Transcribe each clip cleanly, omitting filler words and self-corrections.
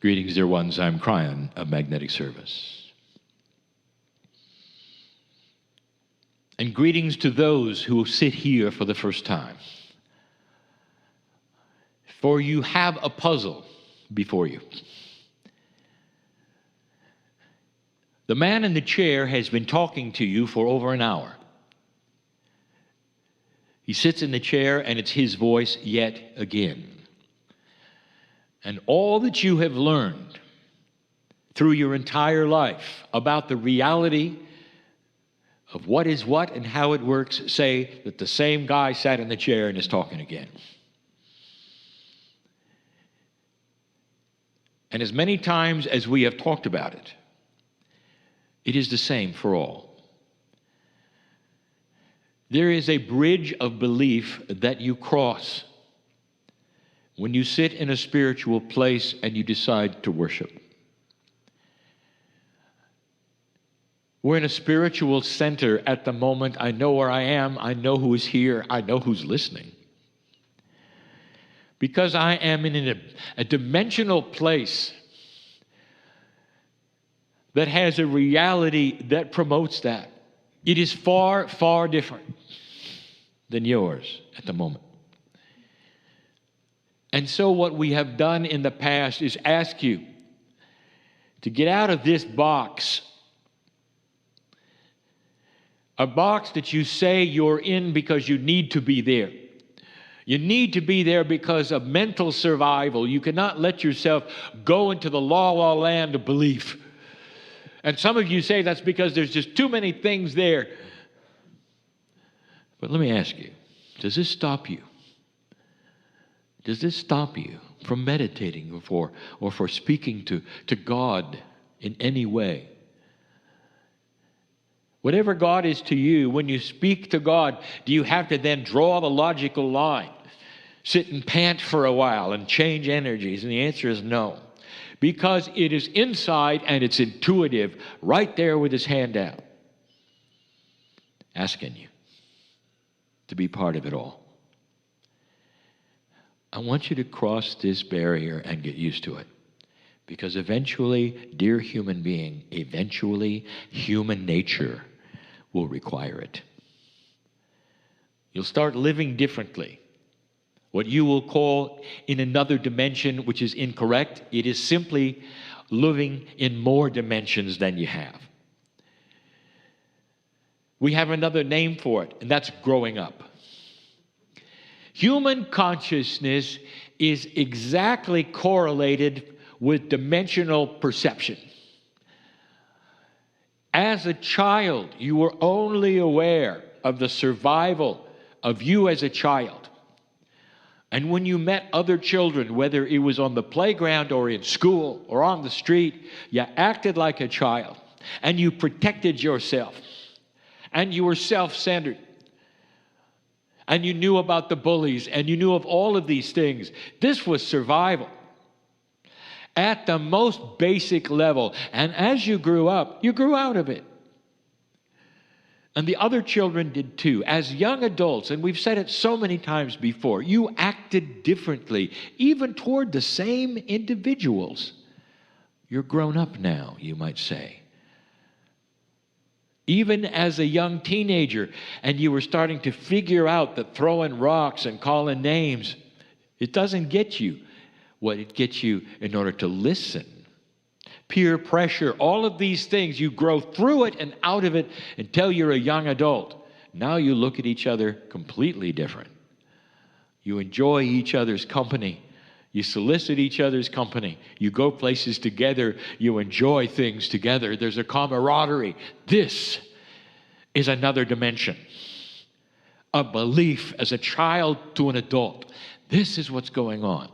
Greetings, dear ones. I'm Kryon of Magnetic Service. And greetings to those who sit here for the first time. For you have a puzzle before you. The man in the chair has been talking to you for over an hour. He sits in the chair and it's his voice yet again. And all that you have learned through your entire life about the reality of what is what and how it works say that the same guy sat in the chair and is talking again. And as many times as we have talked about it, it is the same for all. There is a bridge of belief that you cross when you sit in a spiritual place and you decide to worship. We're in a spiritual center at the moment. I know where I am. I know who is here. I know who's listening. Because I am in a dimensional place that has a reality that promotes that. It is far, far different than yours at the moment. And so what we have done in the past is ask you to get out of this box, a box that you say you're in because you need to be there. You need to be there because of mental survival. You cannot let yourself go into the la-la land of belief. And some of you say that's because there's just too many things there. But let me ask you, does this stop you? Does this stop you from meditating or for speaking to God in any way? Whatever God is to you, when you speak to God, do you have to then draw the logical line, sit and pant for a while and change energies? And the answer is no. Because it is inside and it's intuitive, right there with his hand out, asking you to be part of it all. I want you to cross this barrier and get used to it. Because eventually, dear human being, eventually human nature will require it. You'll start living differently. What you will call in another dimension, which is incorrect, it is simply living in more dimensions than you have. We have another name for it, and that's growing up. Human consciousness is exactly correlated with dimensional perception. As a child, you were only aware of the survival of you as a child. And when you met other children, whether it was on the playground or in school or on the street, you acted like a child and you protected yourself and you were self-centered. And you knew about the bullies, and you knew of all of these things. This was survival at the most basic level. And as you grew up, you grew out of it. And the other children did too. As young adults, and we've said it so many times before, you acted differently, even toward the same individuals. You're grown up now, you might say. Even as a young teenager, and you were starting to figure out that throwing rocks and calling names, it doesn't get you what it gets you in order to listen. Peer pressure, all of these things, you grow through it and out of it until you're a young adult. Now you look at each other completely different. You enjoy each other's company. You solicit each other's company. You go places together. You enjoy things together. There's a camaraderie. This is another dimension. A belief as a child to an adult. This is what's going on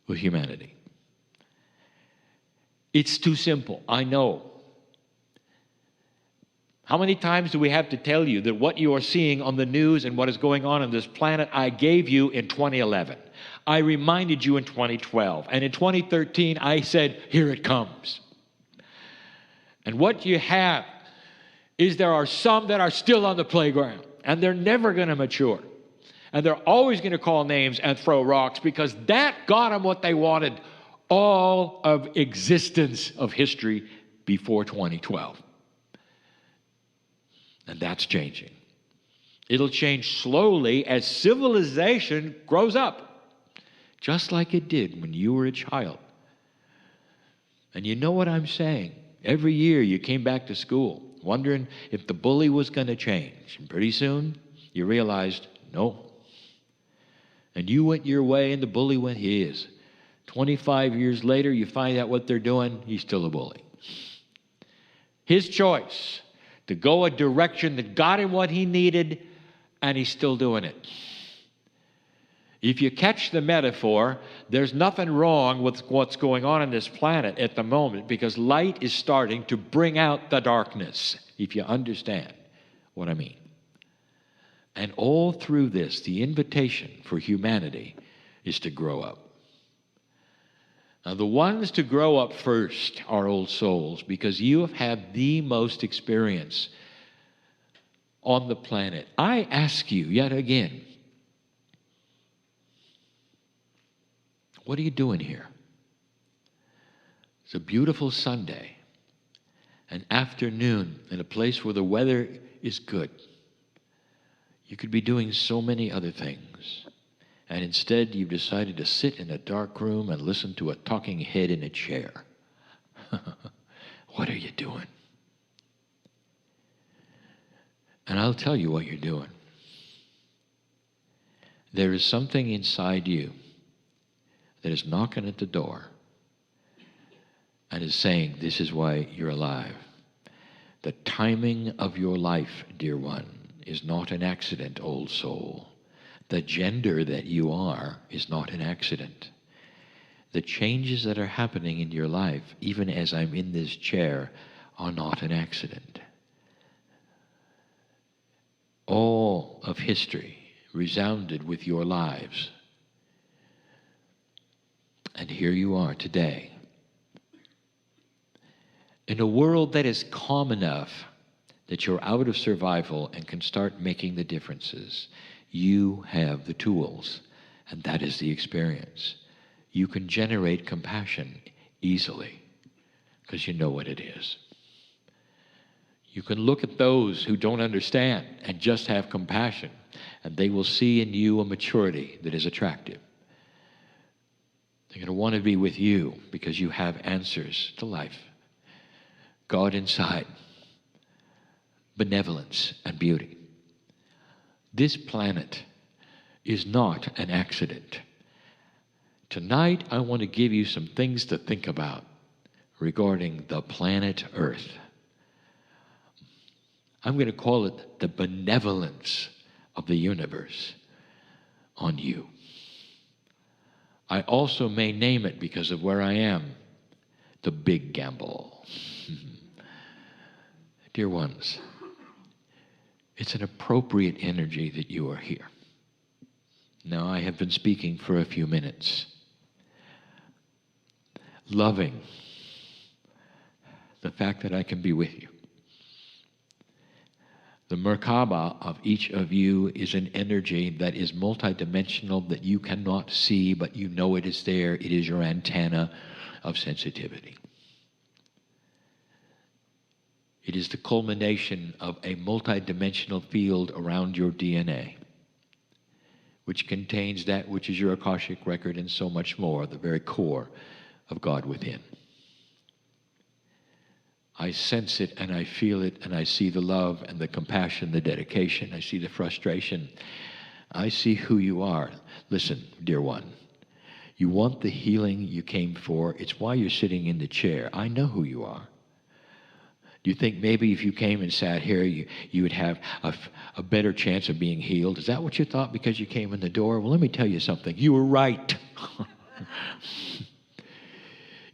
with humanity. It's too simple, I know. How many times do we have to tell you that what you are seeing on the news and what is going on this planet, I gave you in 2011. I reminded you in 2012. And in 2013, I said, here it comes. And what you have is there are some that are still on the playground. And they're never going to mature. And they're always going to call names and throw rocks because that got them what they wanted all of existence of history before 2012. And that's changing. It'll change slowly as civilization grows up, just like it did when you were a child. And you know what I'm saying? Every year you came back to school wondering if the bully was going to change. And pretty soon you realized, no. And you went your way and the bully went his. 25 years later, you find out what they're doing, he's still a bully. His choice to go a direction that got him what he needed, and he's still doing it. If you catch the metaphor, there's nothing wrong with what's going on this planet at the moment, because light is starting to bring out the darkness, if you understand what I mean. And all through this, the invitation for humanity is to grow up. Now, the ones to grow up first are old souls, because you have had the most experience on the planet. I ask you yet again, what are you doing here? It's a beautiful Sunday, an afternoon in a place where the weather is good. You could be doing so many other things. And instead, you've decided to sit in a dark room and listen to a talking head in a chair. What are you doing? And I'll tell you what you're doing. There is something inside you that is knocking at the door and is saying, this is why you're alive. The timing of your life, dear one, is not an accident, old soul. The gender that you are is not an accident. The changes that are happening in your life, even as I'm in this chair, are not an accident. All of history resounded with your lives. And here you are today. In a world that is calm enough that you're out of survival and can start making the differences, you have the tools, and that is the experience. You can generate compassion easily because you know what it is. You can look at those who don't understand and just have compassion, and they will see in you a maturity that is attractive. They're going to want to be with you because you have answers to life. God inside, benevolence and beauty. This planet is not an accident. Tonight, I want to give you some things to think about regarding the planet Earth. I'm going to call it the benevolence of the universe on you. I also may name it, because of where I am, the big gamble. Dear ones, it's an appropriate energy that you are here. Now, I have been speaking for a few minutes, loving the fact that I can be with you. The Merkaba of each of you is an energy that is multidimensional, that you cannot see, but you know it is there. It is your antenna of sensitivity. It is the culmination of a multidimensional field around your DNA, which contains that which is your Akashic record and so much more, the very core of God within. I sense it and I feel it, and I see the love and the compassion, the dedication. I see the frustration. I see who you are. Listen, dear one, you want the healing you came for. It's why you're sitting in the chair. I know who you are. Do you think maybe if you came and sat here, you would have a better chance of being healed? Is that what you thought because you came in the door? Well, let me tell you something. You were right.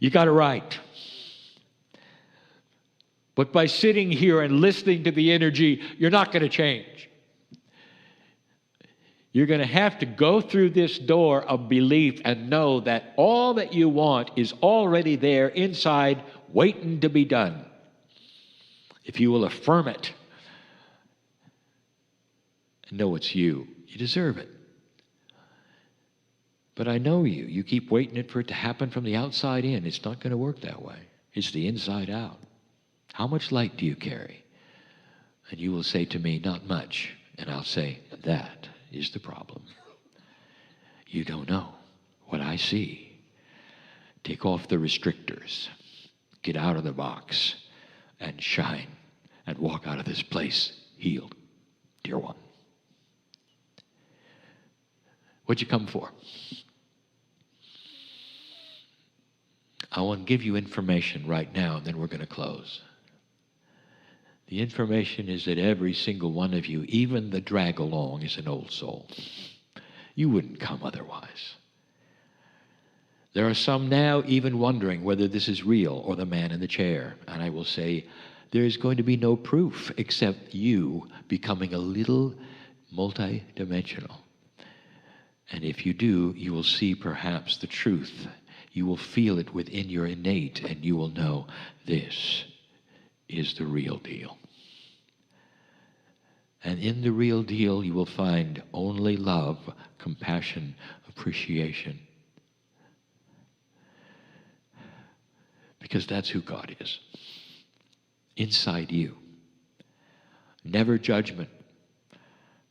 You got it right. But by sitting here and listening to the energy, you're not going to change. You're going to have to go through this door of belief and know that all that you want is already there inside, waiting to be done. If you will affirm it and know it's you, you deserve it. But I know you. You keep waiting for it to happen from the outside in. It's not going to work that way. It's the inside out. How much light do you carry? And you will say to me, not much. And I'll say, that is the problem. You don't know what I see. Take off the restrictors. Get out of the box and shine and walk out of this place healed, dear one. What'd you come for? I want to give you information right now, and then we're going to close. The information is that every single one of you, even the drag along, is an old soul. You wouldn't come otherwise. There are some now even wondering whether this is real or the man in the chair. And I will say, there is going to be no proof except you becoming a little multidimensional. And if you do, you will see perhaps the truth. You will feel it within your innate, and you will know this is the real deal. And in the real deal, you will find only love, compassion, appreciation. Because that's who God is. Inside you. Never judgment.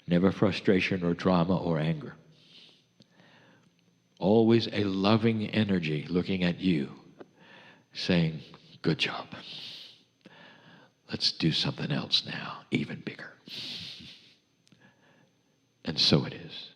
Never frustration or drama or anger. Always a loving energy looking at you, saying, good job. Let's do something else now, even bigger. And so it is.